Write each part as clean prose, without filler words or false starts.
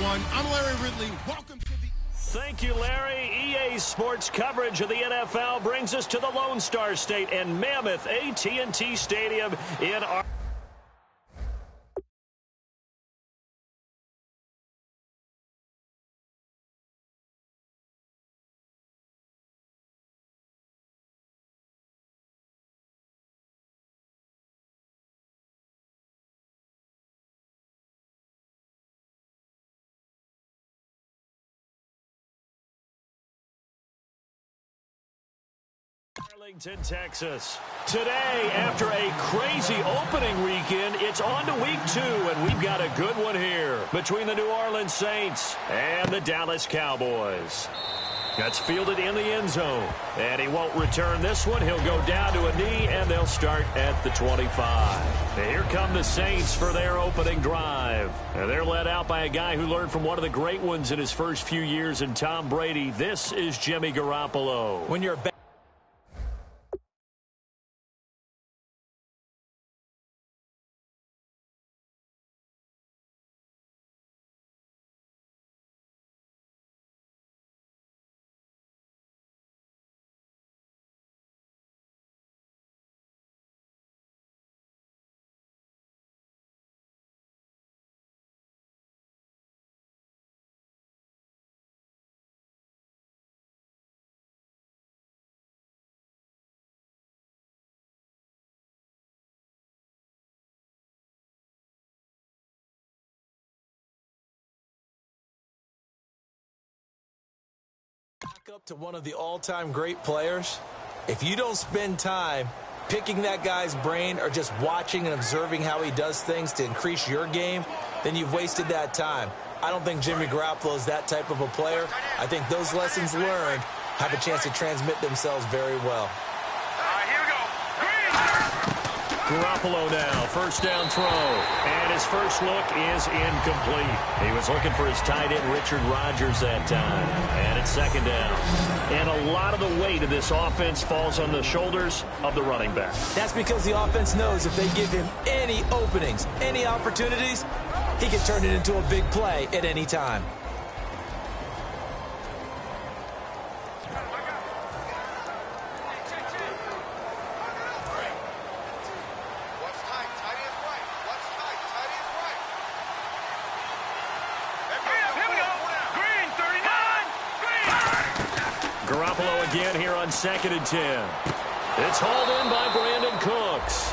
everyone. I'm Larry Ridley. Welcome to the... Thank you, Larry. EA Sports coverage of the NFL brings us to the Lone Star State and Mammoth AT&T Stadium in our... Arlington, Texas. Today, after a crazy opening weekend, it's on to week 2, and we've got a good one here between the New Orleans Saints and the Dallas Cowboys. That's fielded in the end zone, and he won't return this one. He'll go down to a knee, and they'll start at the 25. Here come the Saints for their opening drive. And they're led out by a guy who learned from one of the great ones in his first few years in Tom Brady. This is Jimmy Garoppolo. When you're up to one of the all-time great players, if you don't spend time picking that guy's brain or just watching and observing how he does things to increase your game, then you've wasted that time. I don't think Jimmy Garoppolo is that type of a player. I think those lessons learned have a chance to transmit themselves very well. Garoppolo now, first down throw, and his first look is incomplete. He was looking for his tight end, Richard Rodgers, that time, and it's second down. And a lot of the weight of this offense falls on the shoulders of the running back. That's because the offense knows if they give him any openings, any opportunities, he can turn it into a big play at any time. Again here on 2nd and 10. It's hauled in by Brandon Cooks.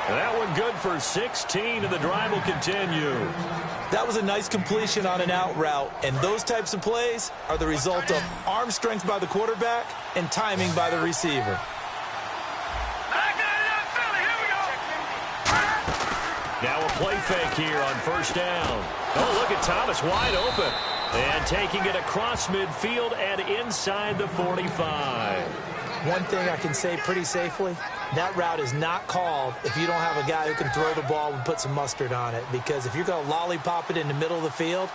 That one good for 16, and the drive will continue. That was a nice completion on an out route, and those types of plays are the result of arm strength by the quarterback and timing by the receiver. Now a play fake here on first down. Oh, look at Thomas wide open. And taking it across midfield and inside the 45. One thing I can say pretty safely, that route is not called if you don't have a guy who can throw the ball and put some mustard on it. Because if you're going to lollipop it in the middle of the field,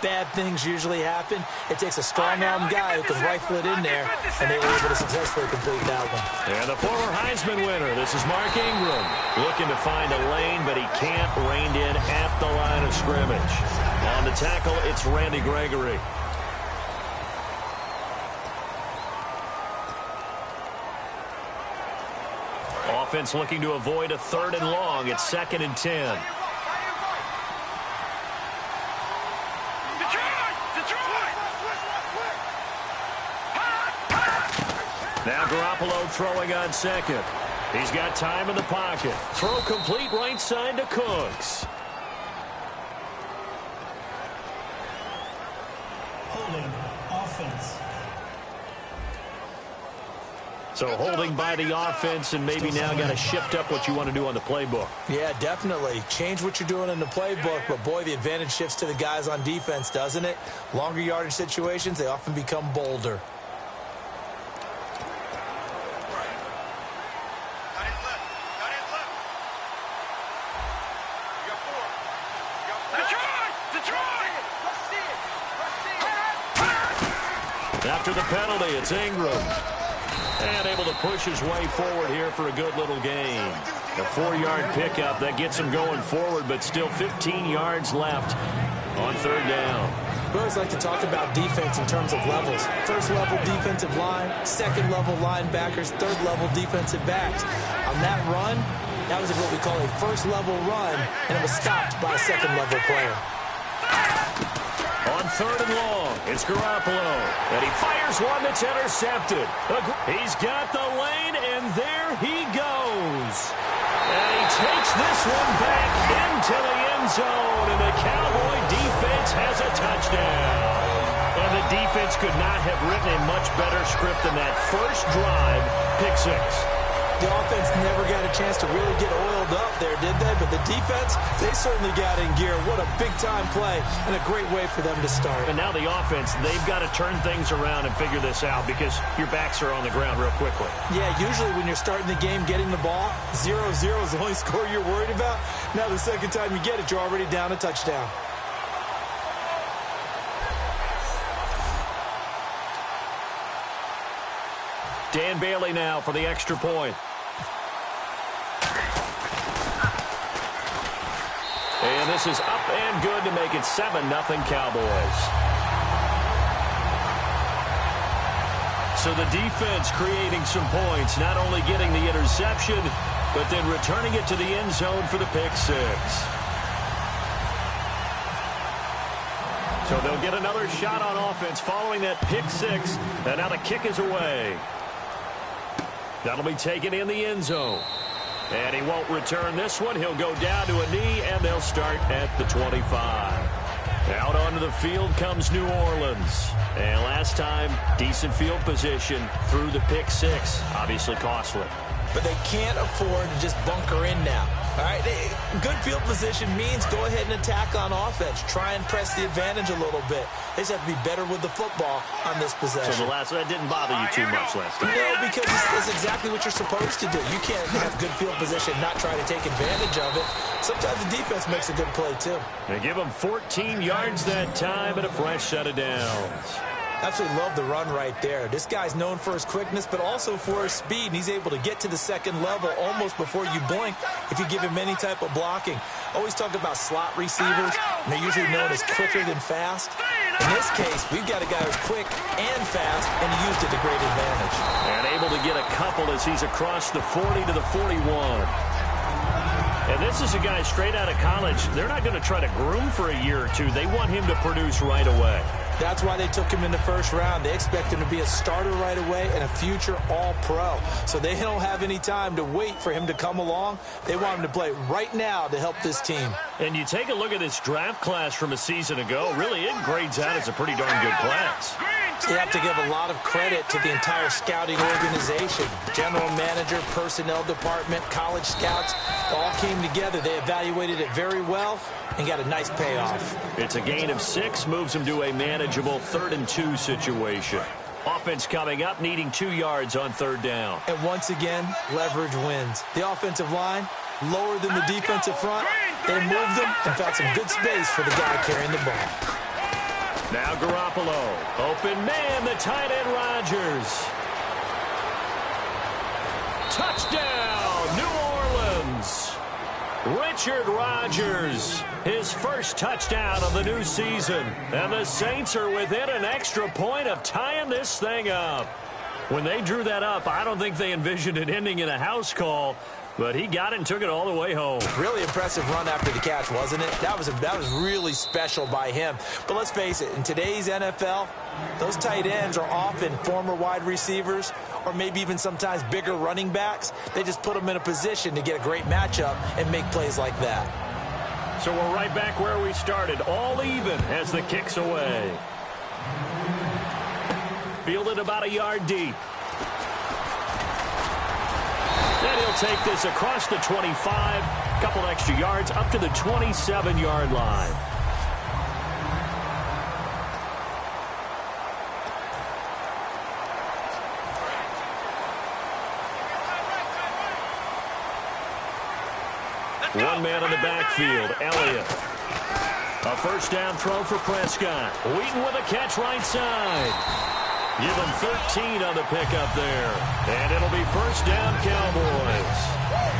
bad things usually happen. It takes a strong-arm guy who can rifle it in there, and they were able to successfully complete that one. And the former Heisman winner, this is Mark Ingram, looking to find a lane, but he can't rein in at the line of scrimmage. On the tackle, it's Randy Gregory. Offense looking to avoid a 3rd and long. It's 2nd and 10. Now Garoppolo throwing on 2nd. He's got time in the pocket. Throw complete right side to Cooks. Holding offense. So holding by the offense, and maybe now got to shift up what you want to do on the playbook. Yeah, definitely. Change what you're doing in the playbook, but boy, the advantage shifts to the guys on defense, doesn't it? Longer yardage situations, they often become bolder. After the penalty, it's Ingram. And able to push his way forward here for a good little gain. A 4-yard pickup that gets him going forward, but still 15 yards left on 3rd down. We always like to talk about defense in terms of levels. First level defensive line, second level linebackers, third level defensive backs. On that run, that was what we call a first level run, and it was stopped by a second level player. On third and long, it's Garoppolo, and he fires one that's intercepted. He's got the lane, and there he goes. And he takes this one back into the end zone, and the Cowboy defense has a touchdown. And the defense could not have written a much better script than that first drive, pick six. The offense never got a chance to really get oiled up there, did they? But the defense, they certainly got in gear. What a big-time play and a great way for them to start. And now the offense, they've got to turn things around and figure this out because your backs are on the ground real quickly. Yeah, usually when you're starting the game, getting the ball, 0-0 is the only score you're worried about. Now the second time you get it, you're already down a touchdown. Dan Bailey now for the extra point. And this is up and good to make it 7-0 Cowboys. So the defense creating some points, not only getting the interception, but then returning it to the end zone for the pick six. So they'll get another shot on offense following that pick six, and now the kick is away. That'll be taken in the end zone. And he won't return this one. He'll go down to a knee, and they'll start at the 25. Out onto the field comes New Orleans. And last time, decent field position through the pick six. Obviously costly. But they can't afford to just bunker in now. All right, good field position means go ahead and attack on offense. Try and press the advantage a little bit. They just have to be better with the football on this possession. So that didn't bother you too much last time? No, because it's exactly what you're supposed to do. You can't have good field position, not try to take advantage of it. Sometimes the defense makes a good play, too. They give him 14 yards that time and a fresh set of downs. Absolutely love the run right there. This guy's known for his quickness, but also for his speed. And he's able to get to the second level almost before you blink if you give him any type of blocking. Always talk about slot receivers, and they're usually known as quicker than fast. In this case, we've got a guy who's quick and fast, and he used it to great advantage. And able to get a couple as he's across the 40 to the 41. And this is a guy straight out of college. They're not going to try to groom for a year or two. They want him to produce right away. That's why they took him in the first round. They expect him to be a starter right away and a future all-pro. So they don't have any time to wait for him to come along. They want him to play right now to help this team. And you take a look at this draft class from a season ago. Really, it grades out as a pretty darn good class. You have to give a lot of credit to the entire scouting organization. General manager, personnel department, college scouts all came together. They evaluated it very well and got a nice payoff. It's a gain of 6, moves him to a manageable 3rd and 2 situation. Offense coming up, needing 2 yards on 3rd down. And once again, leverage wins. The offensive line, lower than the defensive front. They moved them and found some good space for the guy carrying the ball. Now Garoppolo. Open man, the tight end Rodgers. Touchdown, New Orleans. Richard Rodgers, his first touchdown of the new season. And the Saints are within an extra point of tying this thing up. When they drew that up, I don't think they envisioned it ending in a house call. But he got it and took it all the way home. Really impressive run after the catch, wasn't it? That was really special by him. But let's face it, in today's NFL, those tight ends are often former wide receivers or maybe even sometimes bigger running backs. They just put them in a position to get a great matchup and make plays like that. So we're right back where we started, all even as the kick's away. Fielded about a yard deep. Then he'll take this across the 25, couple extra yards up to the 27-yard line. One man in the backfield, Elliott. A first down throw for Prescott. Wheaton with a catch right side. Give them 13 on the pickup there. And it'll be first down, Cowboys.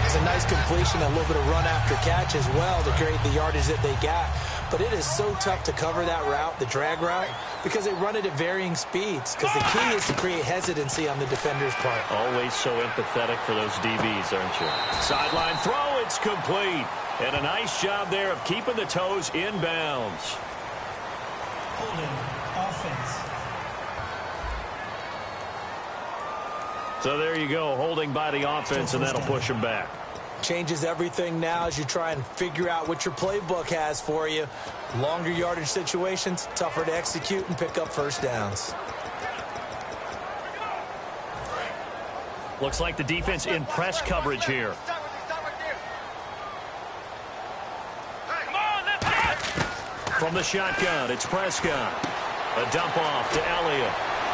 It's a nice completion, a little bit of run after catch as well to create the yardage that they got. But it is so tough to cover that route, the drag route, because they run it at varying speeds. Because the key is to create hesitancy on the defender's part. Always so empathetic for those DBs, aren't you? Sideline throw, it's complete. And a nice job there of keeping the toes inbounds. Holding offense. So there you go, holding by the offense, and that'll push them back. Changes everything now as you try and figure out what your playbook has for you. Longer yardage situations, tougher to execute and pick up first downs. Looks like the defense in press coverage here. From the shotgun, it's Prescott. A dump off to Elliott.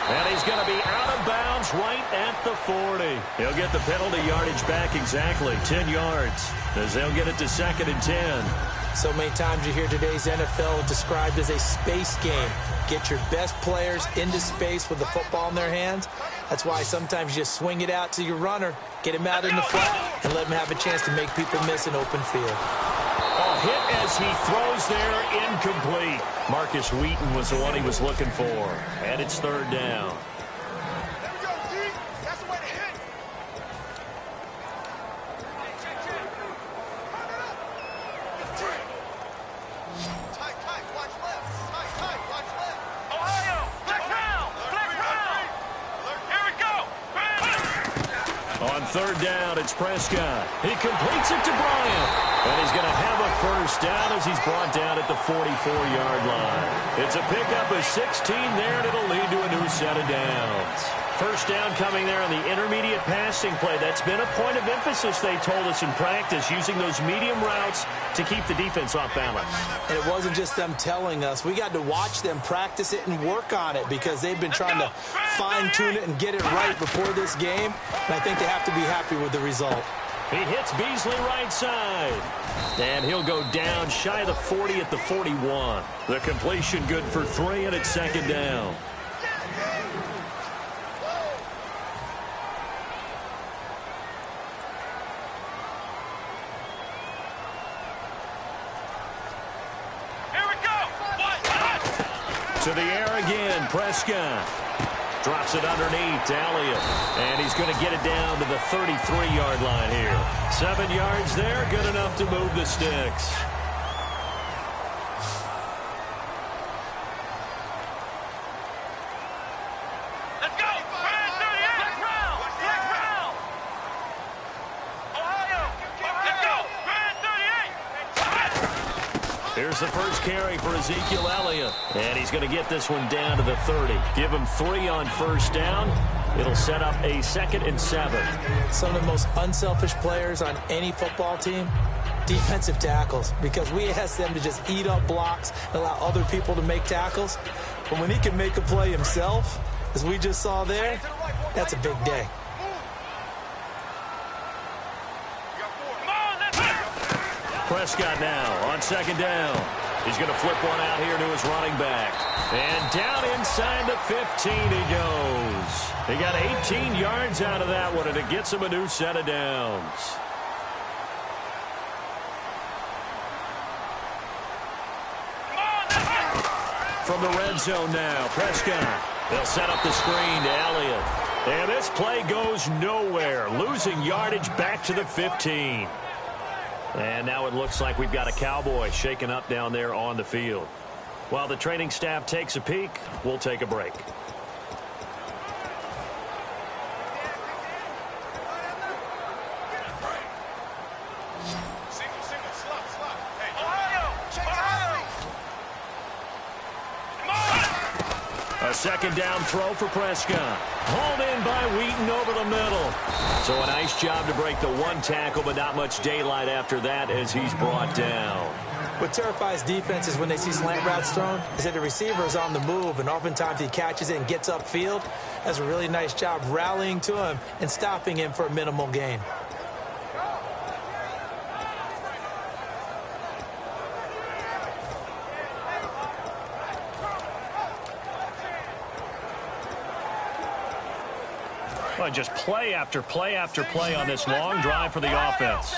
And he's going to be out of bounds right at the 40. He'll get the penalty yardage back exactly, 10 yards, as they'll get it to 2nd and 10. So many times you hear today's NFL described as a space game. Get your best players into space with the football in their hands. That's why sometimes you just swing it out to your runner, get him out in the flat, and let him have a chance to make people miss an open field. A hit as he throws there, incomplete. Marcus Wheaton was the one he was looking for. And it's 3rd down. There we go, D. That's the way to hit. Tight, watch left. Tight, watch left. Ohio, flex round. Here we go. On 3rd down, it's Prescott. He completes it to Bryant. And he's going to have a first down as he's brought down at the 44-yard line. It's a pickup of 16 there, and it'll lead to a new set of downs. First down coming there on the intermediate passing play. That's been a point of emphasis, they told us in practice, using those medium routes to keep the defense off balance. And it wasn't just them telling us. We got to watch them practice it and work on it because they've been trying to fine-tune it and get it right before this game. And I think they have to be happy with the result. He hits Beasley right side. And he'll go down shy of the 40 at the 41. The completion good for 3, and it's 2nd down. Here we go. To the air again, Prescott. Drops it underneath to Elliott. And he's going to get it down to the 33-yard line here. 7 yards there, good enough to move the sticks. Let's go. Brand 38. Flex round. Ohio. Let's go. Brand 38. Here's the first carry for Ezekiel Elliott. And he's going to get this one down to the 30. Give him 3 on first down. It'll set up a 2nd and 7. Some of the most unselfish players on any football team, defensive tackles, because we ask them to just eat up blocks and allow other people to make tackles. But when he can make a play himself, as we just saw there, that's a big day. Prescott now on 2nd down. He's going to flip one out here to his running back. And down inside the 15 he goes. He got 18 yards out of that one, and it gets him a new set of downs. From the red zone now, Prescott. They'll set up the screen to Elliott. And this play goes nowhere. Losing yardage back to the 15. And now it looks like we've got a Cowboy shaken up down there on the field. While the training staff takes a peek, we'll take a break. Single, slot. Hey, Ohio. A 2nd down throw for Prescott. Hauled in by Wheaton over the middle. So a nice job to break the 1 tackle, but not much daylight after that as he's brought down. What terrifies defenses when they see slant routes thrown is that the receiver is on the move, and oftentimes he catches it and gets upfield. Does a really nice job rallying to him and stopping him for a minimal gain. Well, just play after play after play on this long drive for the offense. So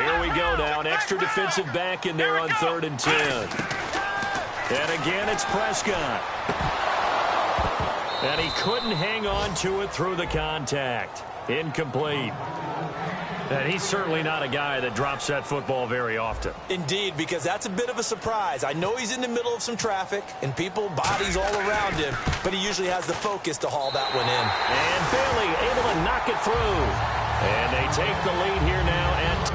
here we go now. An extra defensive back in there on 3rd and 10. And again, it's Prescott. And he couldn't hang on to it through the contact. Incomplete. And he's certainly not a guy that drops that football very often. Indeed, because that's a bit of a surprise. I know he's in the middle of some traffic and people, bodies all around him, but he usually has the focus to haul that one in. And Bailey able to knock it through. And they take the lead here now at...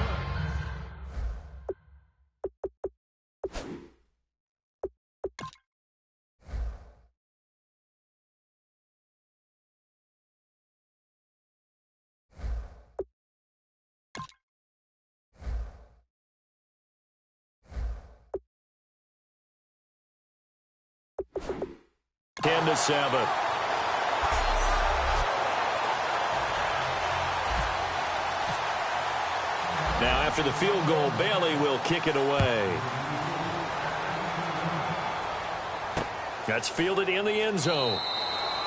Ten to 7. Now, after the field goal, Bailey will kick it away. That's fielded in the end zone.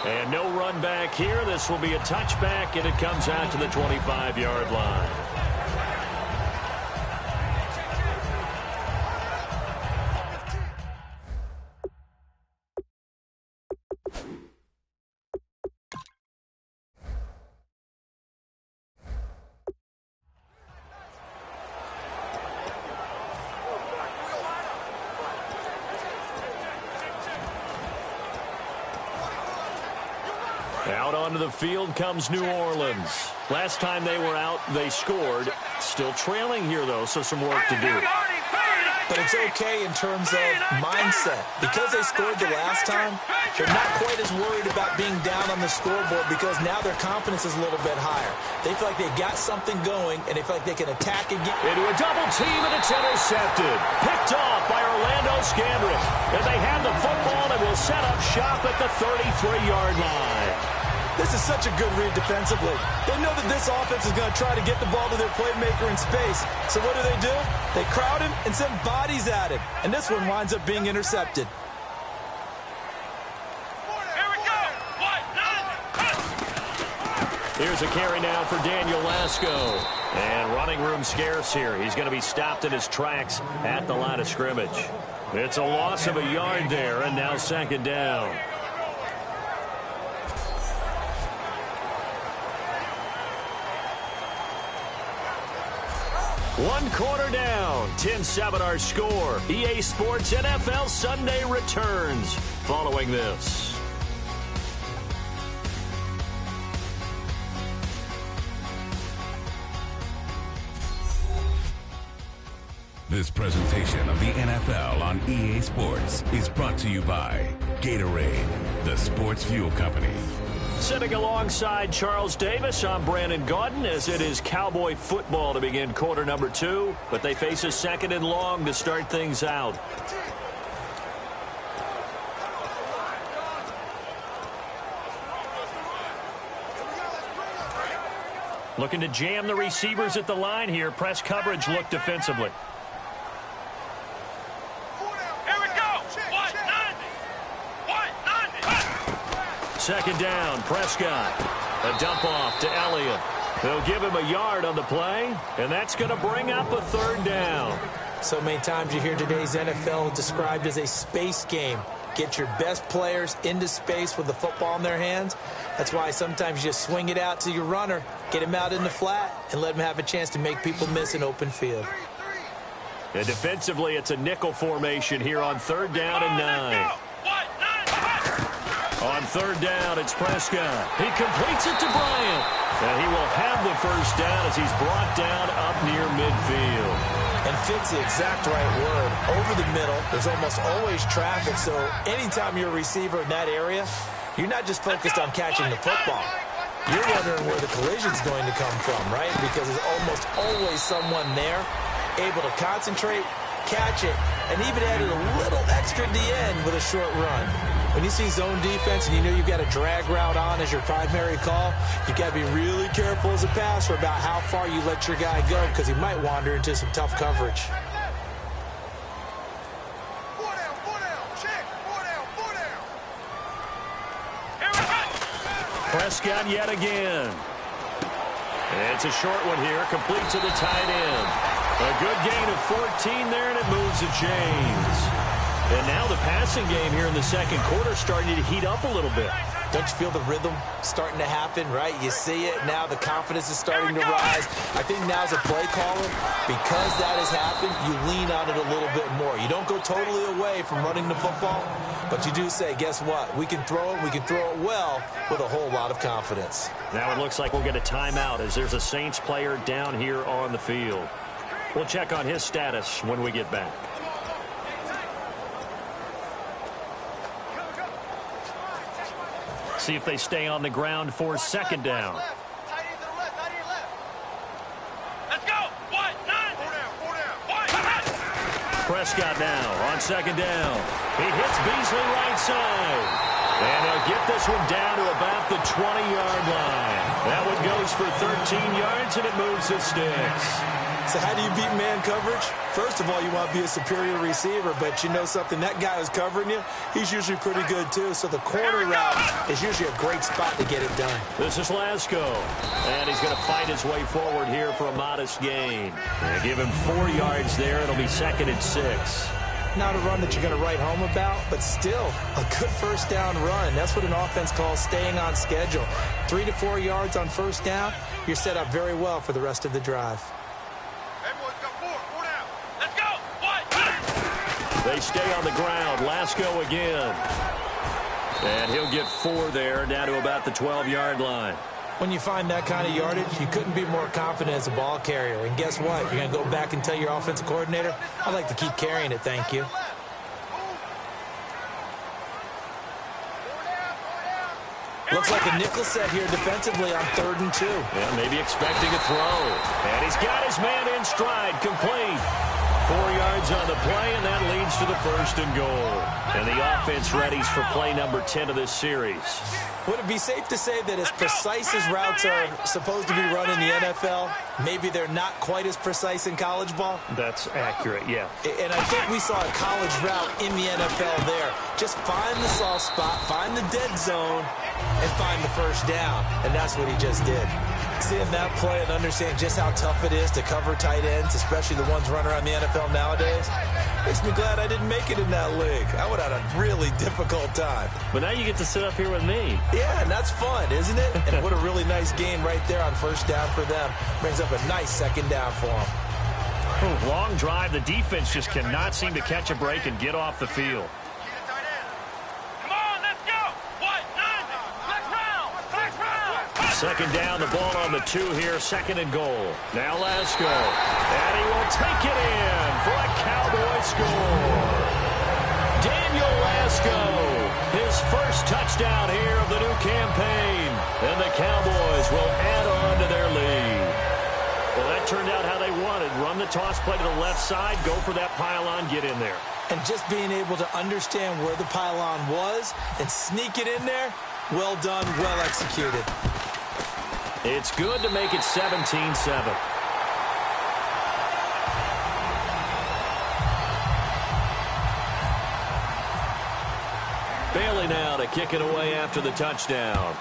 And no run back here. This will be a touchback, and it comes out to the 25-yard line. Out onto the field comes New Orleans. Last time they were out, they scored. Still trailing here, though, so some work to do. But it's okay in terms of mindset. Because they scored the last time, they're not quite as worried about being down on the scoreboard because now their confidence is a little bit higher. They feel like they got something going, and they feel like they can attack again. Into a double team, and it's intercepted. Picked off by Orlando Scandrick. And they have the football and will set up shop at the 33-yard line. This is such a good read defensively. They know that this offense is going to try to get the ball to their playmaker in space. So what do? They crowd him and send bodies at him. And this one winds up being intercepted. Here we go. Here's a carry now for Daniel Lasco. And running room scarce here. He's going to be stopped in his tracks at the line of scrimmage. It's a loss of a yard there, and now 2nd down. One quarter down, 10-7 our score. EA Sports NFL Sunday returns following this. This presentation of the NFL on EA Sports is brought to you by Gatorade, the sports fuel company. Sitting alongside Charles Davis, I'm Brandon Gaudin, as it is Cowboy football to begin quarter number 2, but they face a 2nd and long to start things out. Looking to jam the receivers at the line here. Press coverage look defensively. Here we go. 2nd down, Prescott. A dump off to Elliott. They'll give him a yard on the play, and that's going to bring up a 3rd down. So many times you hear today's NFL described as a space game. Get your best players into space with the football in their hands. That's why sometimes you just swing it out to your runner, get him out in the flat, and let him have a chance to make people miss an open field. And defensively, it's a nickel formation here on 3rd down and 9. On 3rd down, it's Prescott. He completes it to Bryant. And he will have the 1st down as he's brought down up near midfield. And fit's the exact right word. Over the middle, there's almost always traffic, so anytime you're a receiver in that area, you're not just focused on catching the football. You're wondering where the collision's going to come from, right? Because there's almost always someone there able to concentrate, catch it, and even added a little extra at the end with a short run. When you see zone defense and you know you've got a drag route on as your primary call, you've got to be really careful as a passer about how far you let your guy go because he might wander into some tough coverage. Prescott yet again. It's a short one here, complete to the tight end. A good gain of 14 there, and it moves the chains. And now the passing game here in the second quarter starting to heat up a little bit. Don't you feel the rhythm starting to happen, right? You see it now. The confidence is starting to rise. I think now as a play caller, because that has happened, you lean on it a little bit more. You don't go totally away from running the football, but you do say, guess what? We can throw it. We can throw it well with a whole lot of confidence. Now it looks like we'll get a timeout as there's a Saints player down here on the field. We'll check on his status when we get back. See if they stay on the ground for second down. Let's go. What? None. Four down. Prescott now on second down. He hits Beasley right side. And he'll get this one down to about the 20-yard line. That one goes for 13 yards, and it moves the sticks. So how do you beat man coverage? First of all, you want to be a superior receiver, but you know something, that guy who's covering you, he's usually pretty good too. So the corner route is usually a great spot to get it done. This is Lasco, and he's going to fight his way forward here for a modest gain. They give him 4 yards there. It'll be 2nd and 6. Not a run that you're going to write home about, but still a good first down run. That's what an offense calls staying on schedule. 3 to 4 yards on first down, you're set up very well for the rest of the drive. Everyone's got four down. Let's go. What? They stay on the ground. Lasco again. And he'll get 4 there, down to about the 12-yard line. When you find that kind of yardage, you couldn't be more confident as a ball carrier. And guess what? You're going to go back and tell your offensive coordinator, I'd like to keep carrying it, thank you. Looks like a nickel set here defensively on 3rd and 2. Yeah, maybe expecting a throw. And he's got his man in stride, complete. 4 yards on the play, and that leads to the 1st and goal. And the offense readies for play number 10 of this series. Would it be safe to say that as precise as routes are supposed to be run in the NFL, maybe they're not quite as precise in college ball? That's accurate, yeah. And I think we saw a college route in the NFL there. Just find the soft spot, find the dead zone, and find the first down. And that's what he just did. Seeing that play and understanding just how tough it is to cover tight ends, especially the ones running around the NFL nowadays, makes me glad I didn't make it in that league. I would have had a really difficult time. But now you get to sit up here with me. Yeah, and that's fun, isn't it? And what a really nice game right there on first down for them. Brings up a nice 2nd down for them. Oh, long drive. The defense just cannot seem to catch a break and get off the field. Come on, let's go. What? None. Flex round. Flex round. 2nd down, the ball on the 2 here, 2nd and goal. Now Lasco, and he will take it in for a Cowboy score. Daniel Lasco, his first touchdown here of the new campaign, and the Cowboys will add on to their lead. Well, that turned out how they wanted. Run the toss play to the left side, go for that pylon, get in there. And just being able to understand where the pylon was and sneak it in there, well done, well executed. It's good to make it 17-7. Bailey now to kick it away after the touchdown.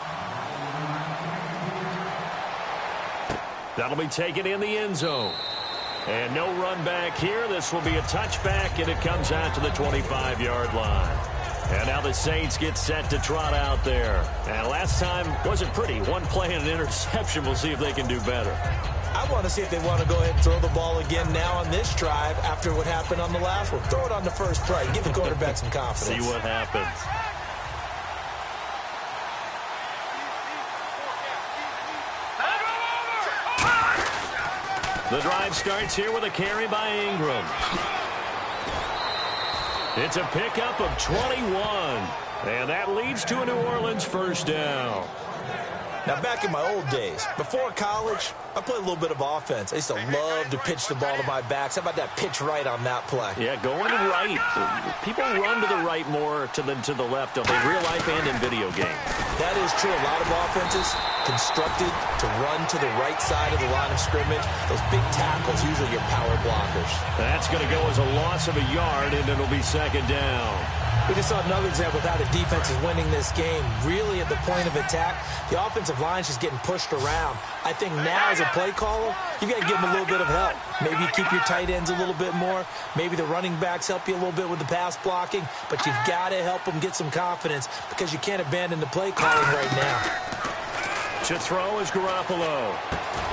That'll be taken in the end zone. And no run back here. This will be a touchback, and it comes out to the 25-yard line. And now the Saints get set to trot out there. And last time wasn't pretty. One play and an interception. We'll see if they can do better. I want to see if they want to go ahead and throw the ball again now on this drive after what happened on the last one. Throw it on the first play. Give the quarterback some confidence. See what happens. The drive starts here with a carry by Ingram. It's a pickup of 21. And that leads to a New Orleans first down. Now, back in my old days, before college, I played a little bit of offense. I used to love to pitch the ball to my backs. How about that pitch right on that play? Yeah, going to the right. People run to the right more than to the left, don't they? Real life and in video games. That is true. A lot of offenses constructed to run to the right side of the line of scrimmage. Those big tackles, usually your power blockers. That's going to go as a loss of a yard, and it'll be 2nd down. We just saw another example of how the defense is winning this game. Really at the point of attack, the offensive line is just getting pushed around. I think now as a play caller, you've got to give them a little bit of help. Maybe you keep your tight ends a little bit more. Maybe the running backs help you a little bit with the pass blocking. But you've got to help them get some confidence because you can't abandon the play calling right now. To throw is Garoppolo.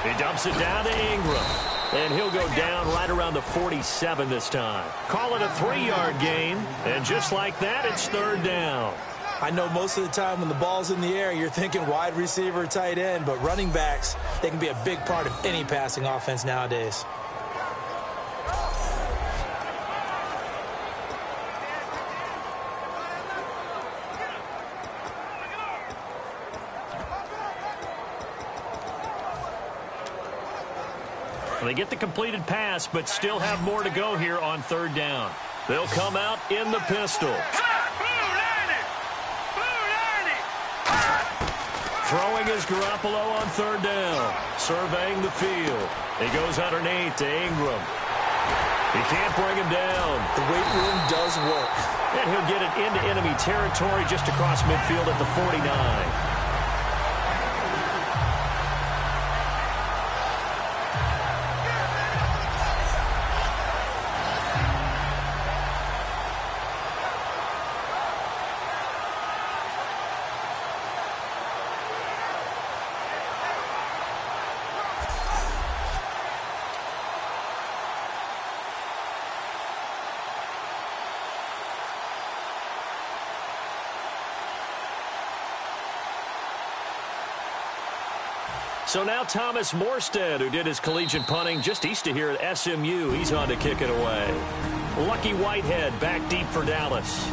He dumps it down to Ingram. And he'll go down right around the 47 this time. Call it a 3-yard gain. And just like that, it's third down. I know most of the time when the ball's in the air, you're thinking wide receiver, tight end. But running backs, they can be a big part of any passing offense nowadays. They get the completed pass, but still have more to go here on third down. They'll come out in the pistol. Throwing is Garoppolo on third down. Surveying the field. He goes underneath to Ingram. He can't bring him down. The weight room does work. And he'll get it into enemy territory just across midfield at the 49. So now Thomas Morstead, who did his collegiate punting just east of here at SMU, he's on to kick it away. Lucky Whitehead back deep for Dallas.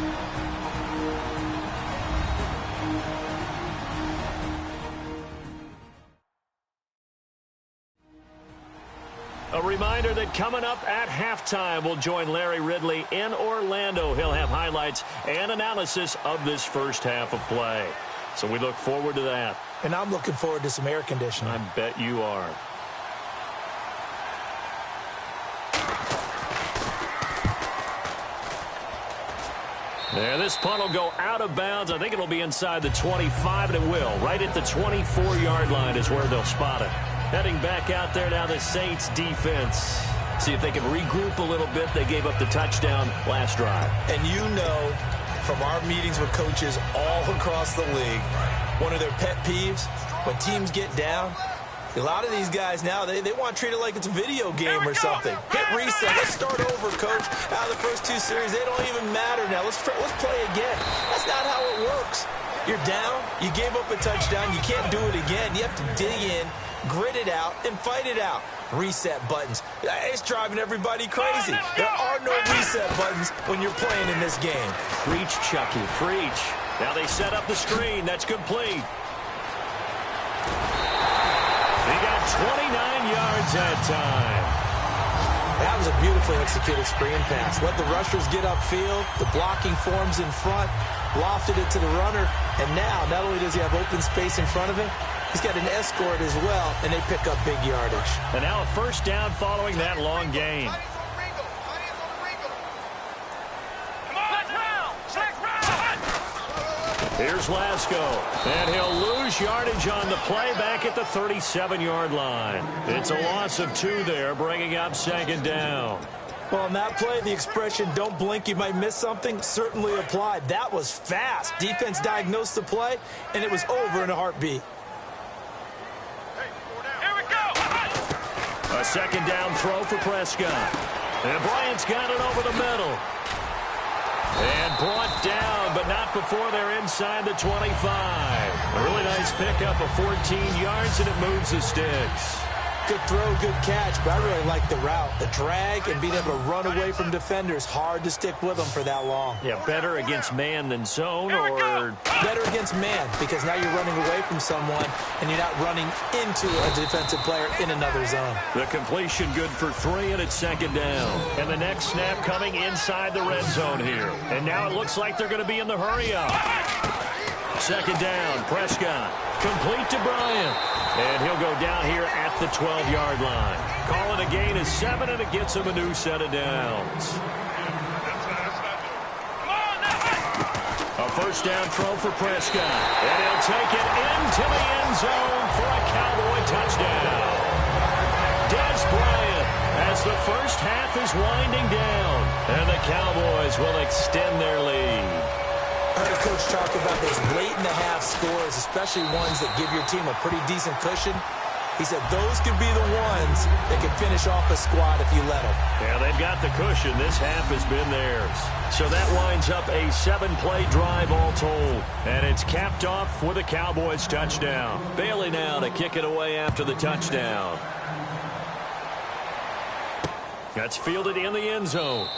A reminder that coming up at halftime, we'll join Larry Ridley in Orlando. He'll have highlights and analysis of this first half of play. So we look forward to that. And I'm looking forward to some air conditioning. I bet you are. There, this punt will go out of bounds. I think it'll be inside the 25, and it will. Right at the 24-yard line is where they'll spot it. Heading back out there now, the Saints defense. See if they can regroup a little bit. They gave up the touchdown last drive. And you know from our meetings with coaches all across the league, one of their pet peeves, when teams get down, a lot of these guys now, they want to treat it like it's a video game or something. Hit reset. Let's start over, coach. Out of the first two series, they don't even matter now. Let's play again. That's not how it works. You're down. You gave up a touchdown. You can't do it again. You have to dig in, grit it out, and fight it out. Reset buttons. It's driving everybody crazy. There are no reset buttons when you're playing in this game. Preach, Chucky. Preach. Now they set up the screen. That's complete. He got 29 yards that time. That was a beautifully executed screen pass. Let the rushers get upfield. The blocking forms in front. Lofted it to the runner. And now, not only does he have open space in front of him, he's got an escort as well, and they pick up big yardage. And now a first down following that long gain. Here's Lasco, and he'll lose yardage on the play back at the 37-yard line. It's a loss of 2 there, bringing up second down. Well, on that play, the expression, don't blink, you might miss something, certainly applied. That was fast. Defense diagnosed the play, and it was over in a heartbeat. Here we go. A second down throw for Prescott. And Bryant's got it over the middle. And brought down, but not before they're inside the 25. A really nice pickup of 14 yards, and it moves the sticks. Good throw, good catch, but I really like the route. The drag and being able to run away from defenders. Hard to stick with them for that long. Yeah, better against man than zone, or better against man, because now you're running away from someone and you're not running into a defensive player in another zone. The completion good for 3, and it's second down. And the next snap coming inside the red zone here. And now it looks like they're going to be in the hurry-up. Second down, Prescott. Complete to Bryant. And he'll go down here at the 12-yard line. Call it a gain of 7, and it gets him a new set of downs. first down throw for Prescott. And he'll take it into the end zone for a Cowboy touchdown. Dez Bryant as the first half is winding down. And the Cowboys will extend their lead. I heard Coach talk about those late-in-the-half scores, especially ones that give your team a pretty decent cushion. He said those could be the ones that can finish off a squad if you let them. Yeah, they've got the cushion. This half has been theirs. So that winds up a 7-play drive all told. And it's capped off with a Cowboys touchdown. Bailey now to kick it away after the touchdown. That's fielded in the end zone.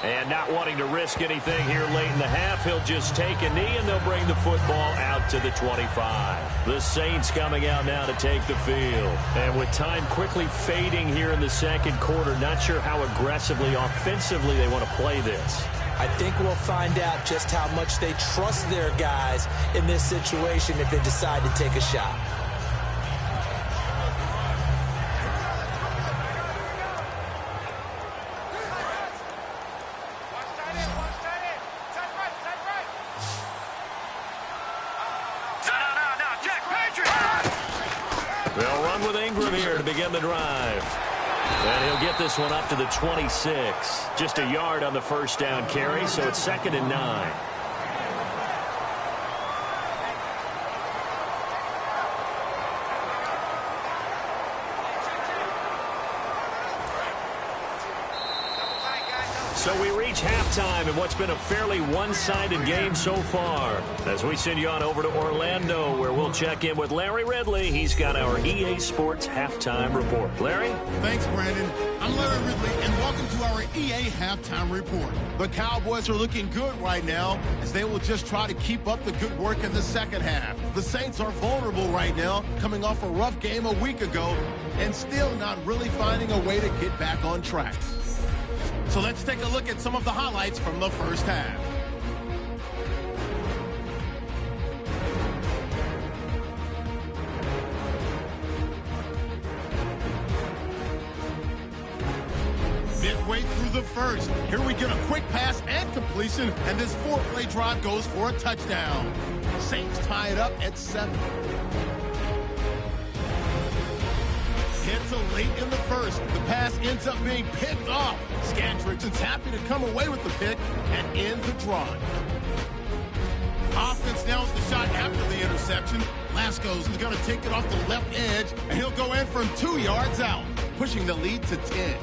And not wanting to risk anything here late in the half, he'll just take a knee and they'll bring the football out to the 25. The Saints coming out now to take the field. And with time quickly fading here in the second quarter, not sure how aggressively, offensively they want to play this. I think we'll find out just how much they trust their guys in this situation if they decide to take a shot. They'll run with Ingram here to begin the drive. And he'll get this one up to the 26. Just a yard on the first down carry, so it's 2nd and 9. So we reach halftime in what's been a fairly one-sided game so far. As we send you on over to Orlando, where we'll check in with Larry Ridley. He's got our EA Sports Halftime Report. Larry? Thanks, Brandon. I'm Larry Ridley, and welcome to our EA Halftime Report. The Cowboys are looking good right now, as they will just try to keep up the good work in the second half. The Saints are vulnerable right now, coming off a rough game a week ago, and still not really finding a way to get back on track. So let's take a look at some of the highlights from the first half. Midway through the first, here we get a quick pass and completion, and this 4-play drive goes for a touchdown. Saints tie it up at 7. So late in the first, the pass ends up being picked off. Scandrickson's happy to come away with the pick and end the drive. Offense now is the shot after the interception. Lasco's is going to take it off the left edge, and he'll go in from 2 yards out, pushing the lead to 10.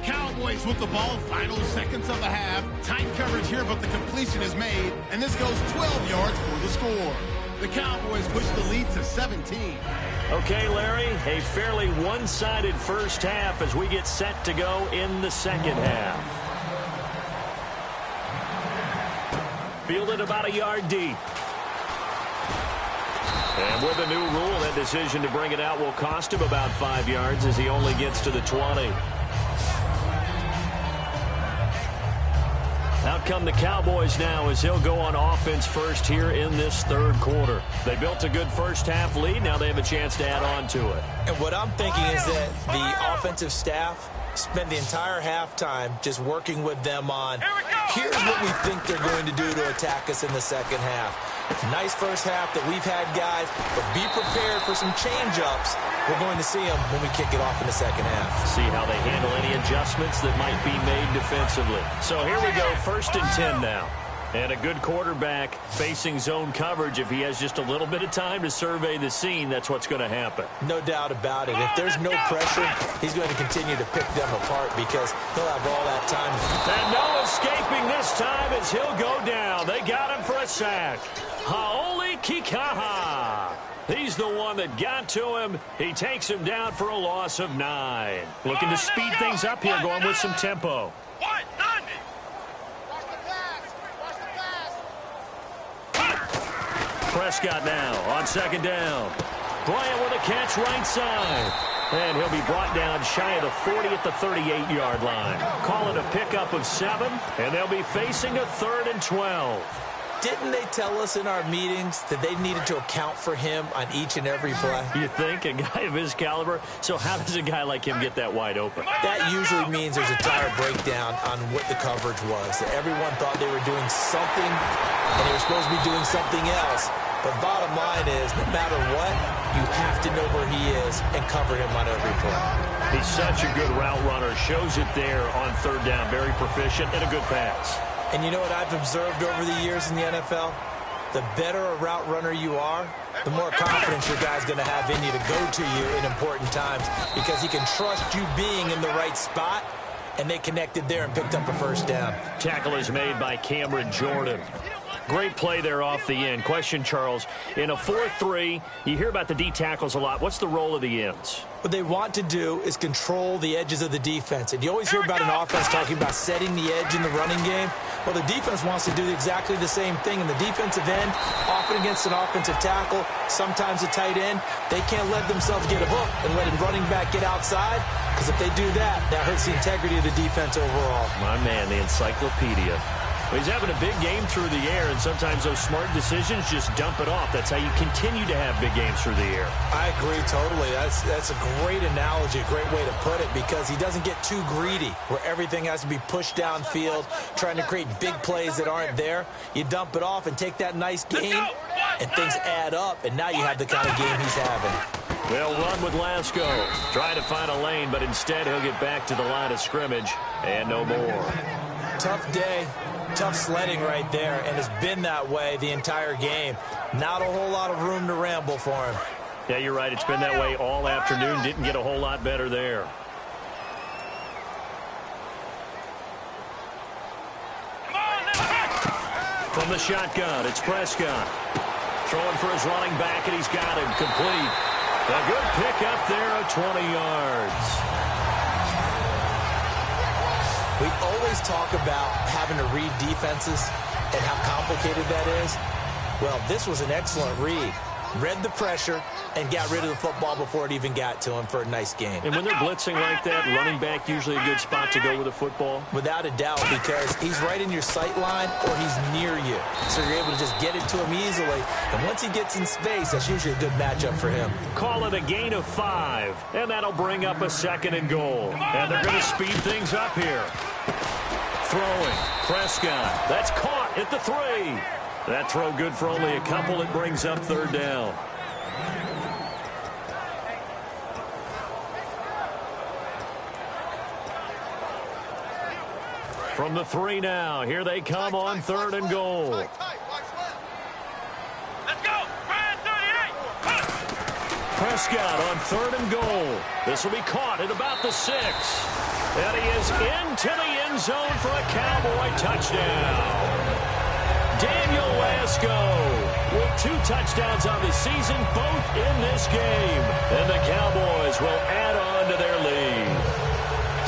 Cowboys with the ball, final seconds of the half. Tight coverage here, but the completion is made, and this goes 12 yards for the score. The Cowboys push the lead to 17. Okay, Larry, a fairly one-sided first half as we get set to go in the second half. Fielded about a yard deep. And with the new rule, that decision to bring it out will cost him about 5 yards as he only gets to the 20. Out come the Cowboys now as he'll go on offense first here in this third quarter. They built a good first half lead. Now they have a chance to add on to it. And what I'm thinking is that the offensive staff spend the entire halftime just working with them on, here's what we think they're going to do to attack us in the second half. Nice first half that we've had, guys, but be prepared for some change-ups. We're going to see them when we kick it off in the second half. See how they handle any adjustments that might be made defensively. So here we go, 1st and 10 now. And a good quarterback facing zone coverage. If he has just a little bit of time to survey the scene, that's what's going to happen. No doubt about it. If there's no pressure, he's going to continue to pick them apart because he'll have all that time. And no escaping this time as he'll go down. They got him for a sack. Haoli Kikaha. He's the one that got to him. He takes him down for a loss of 9. Looking to speed things up here, going with some tempo. Prescott now on 2nd down. Bryant with a catch right side. And he'll be brought down shy of the 40 at the 38-yard line. Call it a pickup of 7, and they'll be facing a 3rd and 12. Didn't they tell us in our meetings that they needed to account for him on each and every play? You think? A guy of his caliber? So how does a guy like him get that wide open? That usually means there's a tire breakdown on what the coverage was. That everyone thought they were doing something, and they were supposed to be doing something else. But bottom line is, no matter what, you have to know where he is and cover him on every play. He's such a good route runner. Shows it there on third down. Very proficient and a good pass. And you know what I've observed over the years in the NFL? The better a route runner you are, the more confidence your guy's going to have in you to go to you in important times because he can trust you being in the right spot, and they connected there and picked up a first down. Tackle is made by Cameron Jordan. Great play there off the end. Question, Charles, in a 4-3, you hear about the D tackles a lot. What's the role of the ends? What they want to do is control the edges of the defense. And you always hear about an offense talking about setting the edge in the running game. Well, the defense wants to do exactly the same thing. And the defensive end, often against an offensive tackle, sometimes a tight end, they can't let themselves get a hook and let a running back get outside. Because if they do that, that hurts the integrity of the defense overall. My man, the encyclopedia. He's having a big game through the air, and sometimes those smart decisions just dump it off. That's how you continue to have big games through the air. I agree totally. That's a great analogy, a great way to put it, because he doesn't get too greedy where everything has to be pushed downfield, trying to create big plays that aren't there. You dump it off and take that nice gain, and things add up, and now you have the kind of game he's having. They'll run with Lasco. Try to find a lane, but instead he'll get back to the line of scrimmage, and no more. Tough day. Tough sledding right there, and it's been that way the entire game. Not a whole lot of room to ramble for him. Yeah, you're right. It's been that way all afternoon. Didn't get a whole lot better there. From the shotgun, it's Prescott. Throwing for his running back, and he's got him complete. A good pick up there of 20 yards. We always talk about having to read defenses and how complicated that is. Well, this was an excellent read. Read the pressure and got rid of the football before it even got to him for a nice game. And when they're blitzing like that, running back usually a good spot to go with the football? Without a doubt, because he's right in your sight line or he's near you. So you're able to just get it to him easily. And once he gets in space, that's usually a good matchup for him. Call it a gain of 5, and that'll bring up a 2nd and goal. And they're going to speed things up here. Throwing, Prescott. That's caught at the 3. That throw good for only a couple. It brings up 3rd down. From the 3 now. Here they come on 3rd and goal. Let's go. Ryan 38. Prescott on 3rd and goal. This will be caught at about the 6. And he is into the end zone for a Cowboy touchdown. Daniel Lasco with 2 touchdowns on the season, both in this game. And the Cowboys will add on to their lead.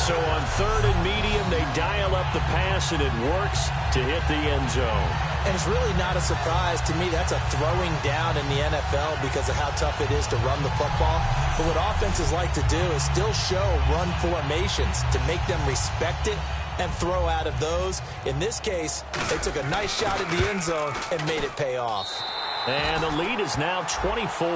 So on 3rd and medium, they dial up the pass, and it works to hit the end zone. And it's really not a surprise to me. That's a throwing down in the NFL because of how tough it is to run the football. But what offenses like to do is still show run formations to make them respect it and throw out of those. In this case, they took a nice shot at the end zone and made it pay off. And the lead is now 24.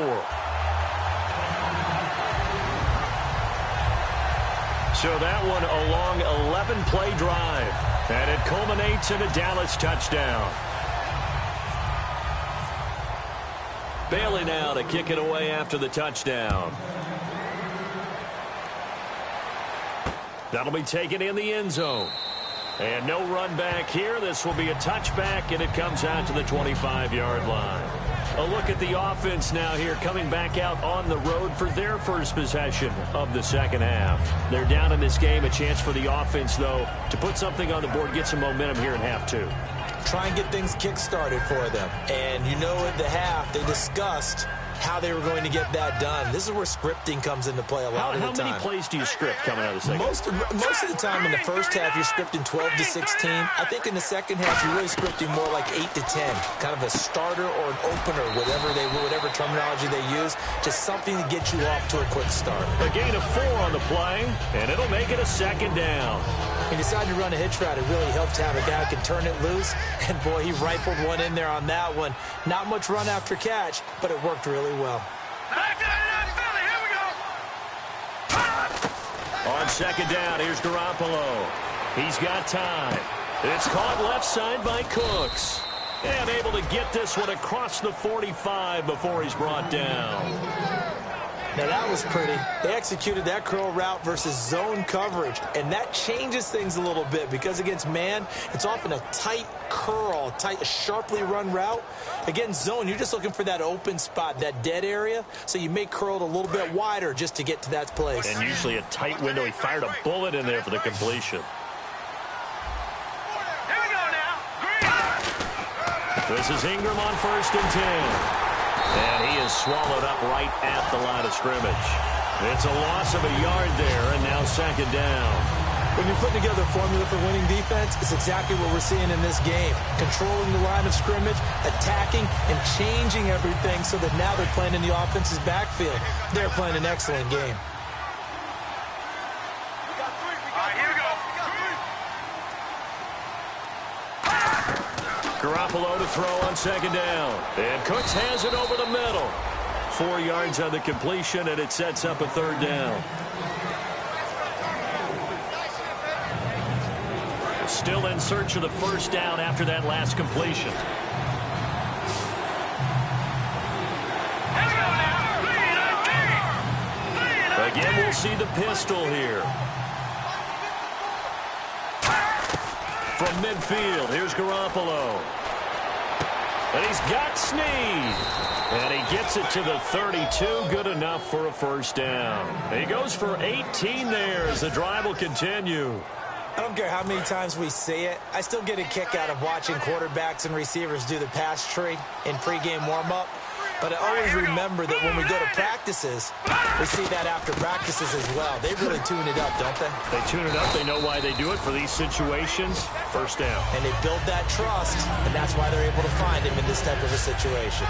So that one a long 11-play drive. And it culminates in a Dallas touchdown. Bailey now to kick it away after the touchdown. That'll be taken in the end zone. And no run back here. This will be a touchback, and it comes out to the 25-yard line. A look at the offense now here, coming back out on the road for their first possession of the second half. They're down in this game. A chance for the offense, though, to put something on the board, get some momentum here in half 2. Try and get things kick-started for them. And you know at the half, they discussed how they were going to get that done. This is where scripting comes into play a lot of the time. How many plays do you script coming out of the second? Most of the time in the first half, you're scripting 12 to 16. I think in the second half, you're really scripting more like 8 to 10. Kind of a starter or an opener, whatever terminology they use. Just something to get you off to a quick start. A gain of 4 on the play, and it'll make it a 2nd down. He decided to run a hitch route. It really helps to have a guy who can turn it loose. And, boy, he rifled one in there on that one. Not much run after catch, but it worked really well. On second down, here's Garoppolo. He's got time. It's caught left side by Cooks. And able to get this one across the 45 before he's brought down. Now, that was pretty. They executed that curl route versus zone coverage, and that changes things a little bit because against man, it's often a tight curl, a sharply run route. Against zone, you're just looking for that open spot, that dead area, so you may curl it a little bit wider just to get to that place. And usually a tight window. He fired a bullet in there for the completion. Here we go now. Green. This is Ingram on 1st and 10. And he is swallowed up right at the line of scrimmage. It's a loss of a yard there, and now second down. When you put together a formula for winning defense, it's exactly what we're seeing in this game. Controlling the line of scrimmage, attacking, and changing everything so that now they're playing in the offense's backfield. They're playing an excellent game. Garoppolo to throw on second down. And Cooks has it over the middle. 4 yards on the completion, and it sets up a third down. Still in search of the first down after that last completion. Again, we'll see the pistol here. From midfield, here's Garoppolo. And he's got Snead. And he gets it to the 32. Good enough for a first down. And he goes for 18 there as the drive will continue. I don't care how many times we say it. I still get a kick out of watching quarterbacks and receivers do the pass tree in pregame warm-up. But I always remember that when we go to practices, we see that after practices as well. They really tune it up, don't they? They tune it up. They know why they do it for these situations. First down. And they build that trust, and that's why they're able to find him in this type of a situation.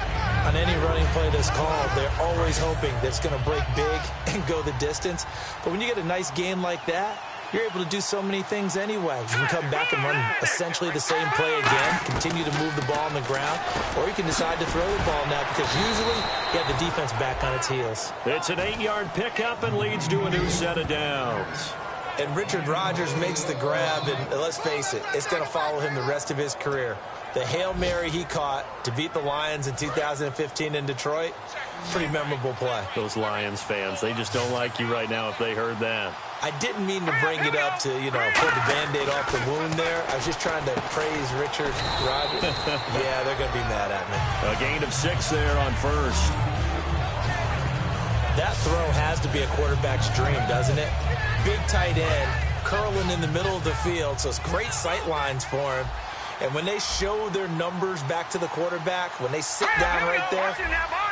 On any running play that's called, they're always hoping that it's going to break big and go the distance. But when you get a nice game like that, you're able to do so many things anyway. You can come back and run essentially the same play again, continue to move the ball on the ground, or you can decide to throw the ball now because usually you have the defense back on its heels. It's an 8-yard pickup and leads to a new set of downs. And Richard Rodgers makes the grab, and let's face it, it's going to follow him the rest of his career. The Hail Mary he caught to beat the Lions in 2015 in Detroit, pretty memorable play. Those Lions fans, they just don't like you right now if they heard that. I didn't mean to bring it up to, pull the Band-Aid off the wound there. I was just trying to praise Richard Rodgers. Yeah, they're going to be mad at me. A gain of 6 there on first. That throw has to be a quarterback's dream, doesn't it? Big tight end, curling in the middle of the field, so it's great sight lines for him. And when they show their numbers back to the quarterback, when they sit down right there,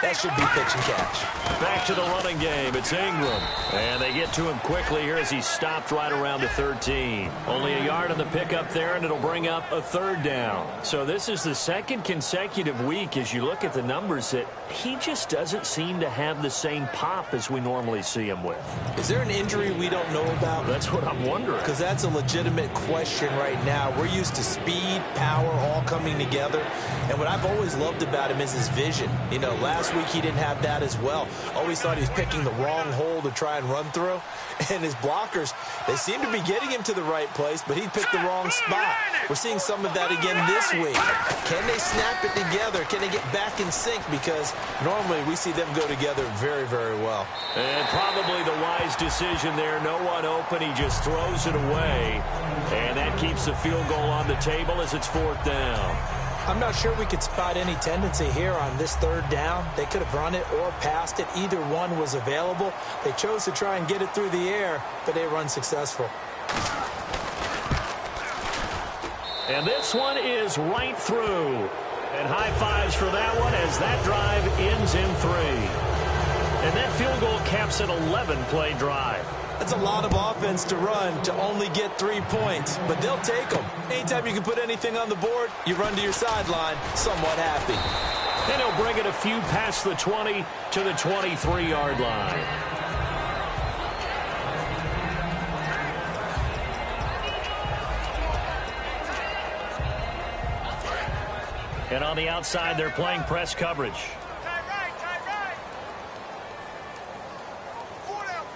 that should be pitch and catch. Back to the running game. It's Ingram. And they get to him quickly here as he stopped right around the 13. Only a yard on the pickup there, and it'll bring up a third down. So this is the second consecutive week as you look at the numbers that he just doesn't seem to have the same pop as we normally see him with. Is there an injury we don't know about? That's what I'm wondering. Because that's a legitimate question right now. We're used to speed, power, all coming together. And what I've always loved about him is his vision. Last week he didn't have that as well. Always thought he was picking the wrong hole to try and run through. And his blockers, they seem to be getting him to the right place, but he picked the wrong spot. We're seeing some of that again this week. Can they snap it together? Can they get back in sync? Because normally we see them go together very, very well. And probably the wise decision there. No one open. He just throws it away. And that keeps the field goal on the table as it's fourth down. I'm not sure we could spot any tendency here on this third down. They could have run it or passed it. Either one was available. They chose to try and get it through the air, but they were unsuccessful. And this one is right through. And high fives for that one as that drive ends in 3. And that field goal caps an 11-play drive. That's a lot of offense to run to only get 3 points, but they'll take them. Anytime you can put anything on the board, you run to your sideline somewhat happy. And he'll bring it a few past the 20 to the 23-yard line. And on the outside, they're playing press coverage. Tight right, tight right.